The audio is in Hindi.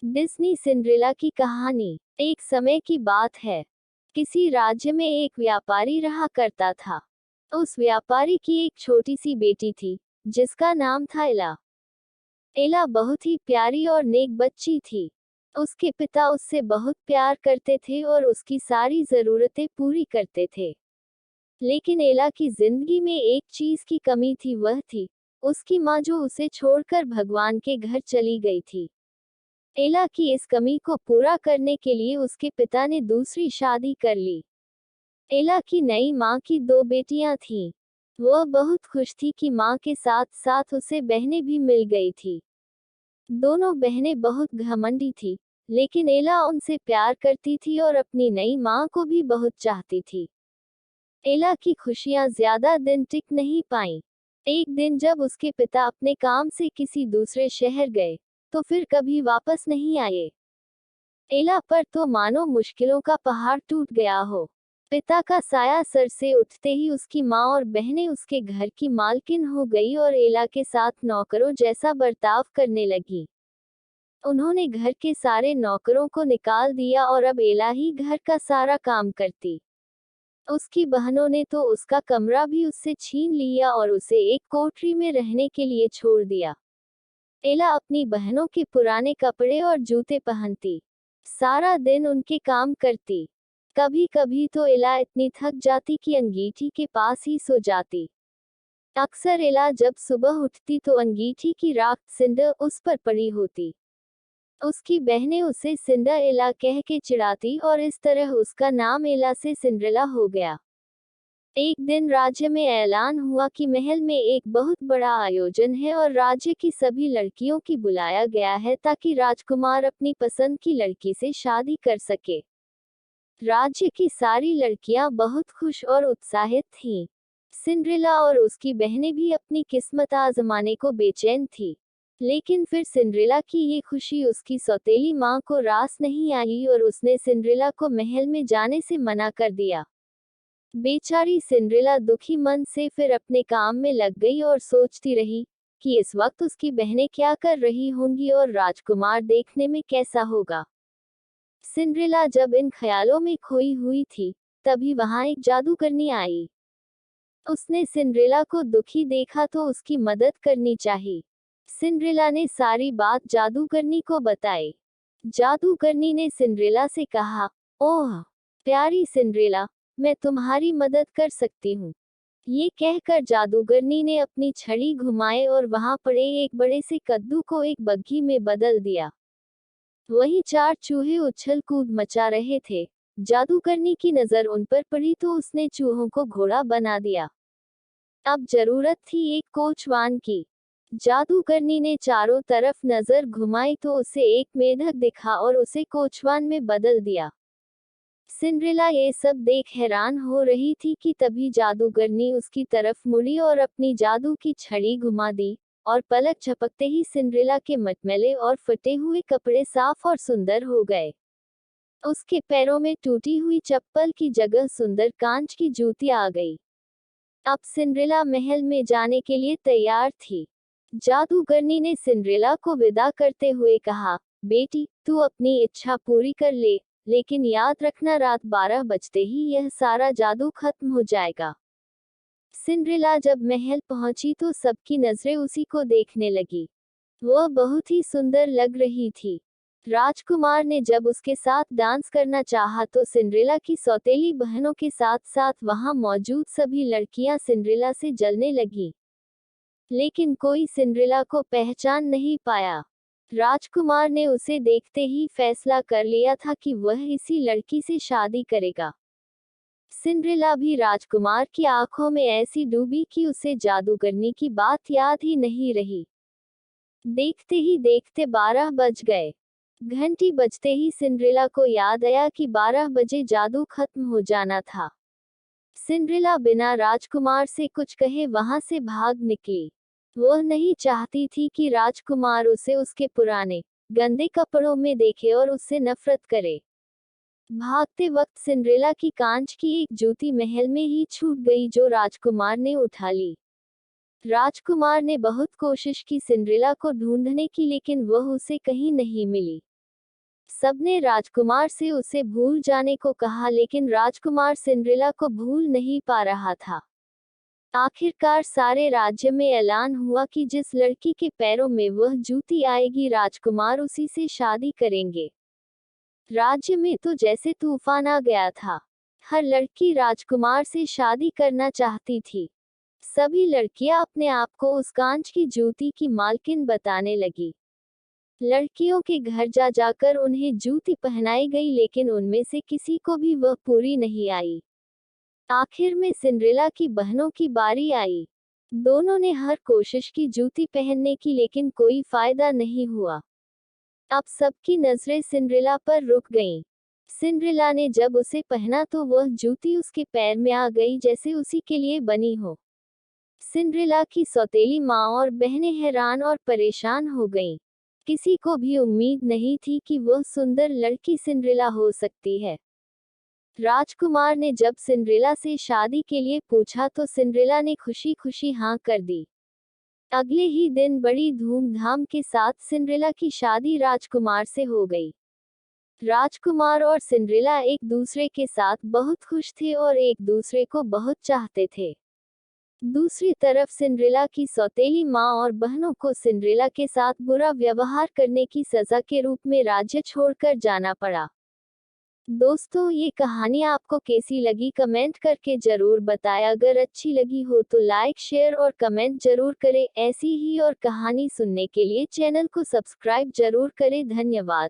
डिज्नी सिंड्रेला की कहानी। एक समय की बात है। किसी राज्य में एक व्यापारी रहा करता था। उस व्यापारी की एक छोटी सी बेटी थी, जिसका नाम था एला। एला बहुत ही प्यारी और नेक बच्ची थी। उसके पिता उससे बहुत प्यार करते थे और उसकी सारी जरूरतें पूरी करते थे। लेकिन एला की जिंदगी में एक चीज की कमी थी, वह थी उसकी माँ, जो उसे छोड़कर भगवान के घर चली गई थी। एला की इस कमी को पूरा करने के लिए उसके पिता ने दूसरी शादी कर ली। एला की नई माँ की दो बेटियां थीं। वह बहुत खुश थी कि माँ के साथ साथ उसे बहनें भी मिल गई थी। दोनों बहनें बहुत घमंडी थी, लेकिन एला उनसे प्यार करती थी और अपनी नई माँ को भी बहुत चाहती थी। एला की खुशियां ज्यादा दिन टिक नहीं पाईं। एक दिन जब उसके पिता अपने काम से किसी दूसरे शहर गए, तो फिर कभी वापस नहीं आए। एला पर तो मानो मुश्किलों का पहाड़ टूट गया हो। पिता का साया सर से उठते ही उसकी माँ और बहनें उसके घर की मालकिन हो गई और एला के साथ नौकरों जैसा बर्ताव करने लगी। उन्होंने घर के सारे नौकरों को निकाल दिया और अब एला ही घर का सारा काम करती। उसकी बहनों ने तो उसका कमरा भी उससे छीन लिया और उसे एक कोठरी में रहने के लिए छोड़ दिया। एला अपनी बहनों के पुराने कपड़े और जूते पहनती, सारा दिन उनके काम करती। कभी कभी तो एला इतनी थक जाती कि अंगीठी के पास ही सो जाती। अक्सर एला जब सुबह उठती तो अंगीठी की राख सिंडर उस पर पड़ी होती। उसकी बहनें उसे सिंडर एला कह के चिढ़ाती और इस तरह उसका नाम एला से सिंड्रेला हो गया। एक दिन राज्य में ऐलान हुआ कि महल में एक बहुत बड़ा आयोजन है और राज्य की सभी लड़कियों की बुलाया गया है, ताकि राजकुमार अपनी पसंद की लड़की से शादी कर सके। राज्य की सारी लड़कियां बहुत खुश और उत्साहित थीं। सिंड्रेला और उसकी बहनें भी अपनी किस्मत आजमाने को बेचैन थी। लेकिन फिर सिंड्रेला की ये खुशी उसकी सौतेली माँ को रास नहीं आई और उसने सिंड्रेला को महल में जाने से मना कर दिया। बेचारी सिंड्रेला दुखी मन से फिर अपने काम में लग गई और सोचती रही कि इस वक्त उसकी बहनें क्या कर रही होंगी और राजकुमार देखने में कैसा होगा। सिंड्रेला जब इन ख्यालों में खोई हुई थी, तभी वहां एक जादूगरनी आई। उसने सिंड्रेला को दुखी देखा तो उसकी मदद करनी चाहिए। सिंड्रेला ने सारी बात जादूगरनी को बताई। जादूगरनी ने सिंड्रेला से कहा, ओह प्यारी सिंड्रेला, मैं तुम्हारी मदद कर सकती हूँ। ये कहकर जादूगरनी ने अपनी छड़ी घुमाए और वहां पड़े एक बड़े से कद्दू को एक बग्घी में बदल दिया। वहीं चार चूहे उछल कूद मचा रहे थे। जादूगरनी की नजर उन पर पड़ी तो उसने चूहों को घोड़ा बना दिया। अब जरूरत थी एक कोचवान की। जादूगरनी ने चारों तरफ नजर घुमाई तो उसे एक मेढक दिखा और उसे कोचवान में बदल दिया। सिंड्रेला ये सब देख हैरान हो रही थी कि तभी जादूगरनी उसकी तरफ मुड़ी और अपनी जादू की छड़ी घुमा दी, और पलक झपकते ही सिंड्रेला के मटमैले और फटे हुए कपड़े साफ और सुंदर हो गए। उसके पैरों में टूटी हुई चप्पल की जगह सुंदर कांच की जूती आ गई। अब सिंड्रेला महल में जाने के लिए तैयार थी। जादूगरनी ने सिंड्रेला को विदा करते हुए कहा, बेटी, तू अपनी इच्छा पूरी कर ले, लेकिन याद रखना रात 12 बजते ही यह सारा जादू खत्म हो जाएगा। सिंड्रेला जब महल पहुंची तो सबकी नजरें उसी को देखने लगी। वह बहुत ही सुंदर लग रही थी। राजकुमार ने जब उसके साथ डांस करना चाहा तो सिंड्रेला की सौतेली बहनों के साथ साथ वहां मौजूद सभी लड़कियां सिंड्रेला से जलने लगी। लेकिन कोई सिंड्रेला को पहचान नहीं पाया। राजकुमार ने उसे देखते ही फैसला कर लिया था कि वह इसी लड़की से शादी करेगा। सिंड्रेला भी राजकुमार की आंखों में ऐसी डूबी कि उसे जादूगरनी की बात याद ही नहीं रही। देखते ही देखते 12 बज गए। घंटी बजते ही सिंड्रेला को याद आया कि 12 बजे जादू खत्म हो जाना था। सिंड्रेला बिना राजकुमार से कुछ कहे वहां से भाग निकली। वह नहीं चाहती थी कि राजकुमार उसे उसके पुराने गंदे कपड़ों में देखे और उससे नफरत करे। भागते वक्त सिंड्रेला की कांच की एक जूती महल में ही छूट गई, जो राजकुमार ने उठा ली। राजकुमार ने बहुत कोशिश की सिंड्रेला को ढूंढने की, लेकिन वह उसे कहीं नहीं मिली। सबने राजकुमार से उसे भूल जाने को कहा, लेकिन राजकुमार सिंड्रेला को भूल नहीं पा रहा था। आखिरकार सारे राज्य में ऐलान हुआ कि जिस लड़की के पैरों में वह जूती आएगी, राजकुमार उसी से शादी करेंगे। राज्य में तो जैसे तूफान आ गया था। हर लड़की राजकुमार से शादी करना चाहती थी। सभी लड़कियां अपने आप को उस कांच की जूती की मालकिन बताने लगी। लड़कियों के घर जा जाकर उन्हें जूती पहनाई गई, लेकिन उनमें से किसी को भी वह पूरी नहीं आई। आखिर में सिंड्रेला की बहनों की बारी आई। दोनों ने हर कोशिश की जूती पहनने की, लेकिन कोई फायदा नहीं हुआ। अब सबकी नजरें सिंड्रेला पर रुक गईं। सिंड्रेला ने जब उसे पहना तो वह जूती उसके पैर में आ गई जैसे उसी के लिए बनी हो। सिंड्रेला की सौतेली माँ और बहनें हैरान और परेशान हो गईं। किसी को भी उम्मीद नहीं थी कि वह सुंदर लड़की सिंड्रेला हो सकती है। राजकुमार ने जब सिंड्रेला से शादी के लिए पूछा तो सिंड्रेला ने खुशी खुशी हाँ कर दी। अगले ही दिन बड़ी धूमधाम के साथ सिंड्रेला की शादी राजकुमार से हो गई। राजकुमार और सिंड्रेला एक दूसरे के साथ बहुत खुश थे और एक दूसरे को बहुत चाहते थे। दूसरी तरफ सिंड्रेला की सौतेली माँ और बहनों को सिंड्रेला के साथ बुरा व्यवहार करने की सजा के रूप में राज्य छोड़कर जाना पड़ा। दोस्तों, ये कहानी आपको कैसी लगी कमेंट करके जरूर बताएं। अगर अच्छी लगी हो तो लाइक, शेयर और कमेंट जरूर करें। ऐसी ही और कहानी सुनने के लिए चैनल को सब्सक्राइब जरूर करें। धन्यवाद।